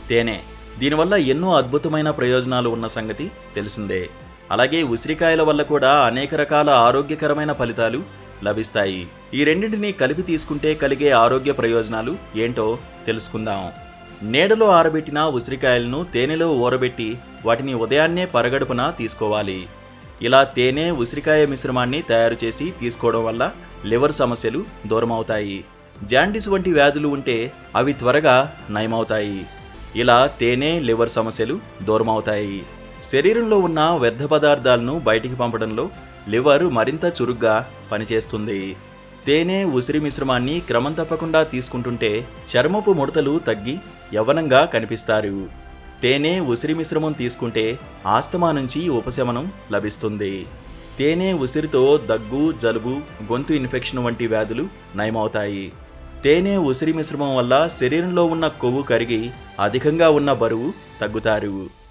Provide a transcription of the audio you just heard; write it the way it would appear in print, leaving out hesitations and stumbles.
తేనె. దీనివల్ల ఎన్నో అద్భుతమైన ప్రయోజనాలు ఉన్న సంగతి తెలిసిందే. అలాగే ఉసిరికాయల వల్ల కూడా అనేక రకాల ఆరోగ్యకరమైన ఫలితాలు లభిస్తాయి. ఈ రెండింటినీ కలిపి తీసుకుంటే కలిగే ఆరోగ్య ప్రయోజనాలు ఏంటో తెలుసుకుందాం. నీడలో ఆరబెట్టిన ఉసిరికాయలను తేనెలో ఊరబెట్టి వాటిని ఉదయాన్నే పరగడుపున తీసుకోవాలి. ఇలా తేనె, ఉసిరికాయ మిశ్రమాన్ని తయారు చేసి తీసుకోవడం వల్ల లివర్ సమస్యలు దూరమవుతాయి. జాండీస్ వంటి వ్యాధులు ఉంటే అవి త్వరగా నయమవుతాయి. ఇలా తేనె, లివర్ సమస్యలు దూరమవుతాయి. శరీరంలో ఉన్న వ్యర్థ పదార్థాలను బయటికి పంపడంలో లివర్ మరింత చురుగ్గా పనిచేస్తుంది. తేనె, ఉసిరి మిశ్రమాన్ని క్రమం తప్పకుండా తీసుకుంటుంటే చర్మపు ముడతలు తగ్గి యవ్వనంగా కనిపిస్తారు. తేనె, ఉసిరి మిశ్రమం తీసుకుంటే ఆస్తమా నుంచి ఉపశమనం లభిస్తుంది. తేనె, ఉసిరితో దగ్గు, జలుబు, గొంతు ఇన్ఫెక్షన్ వంటి వ్యాధులు నయమవుతాయి. తేనె, ఉసిరి మిశ్రమం వల్ల శరీరంలో ఉన్న కొవ్వు కరిగి అధికంగా ఉన్న బరువు తగ్గుతారు.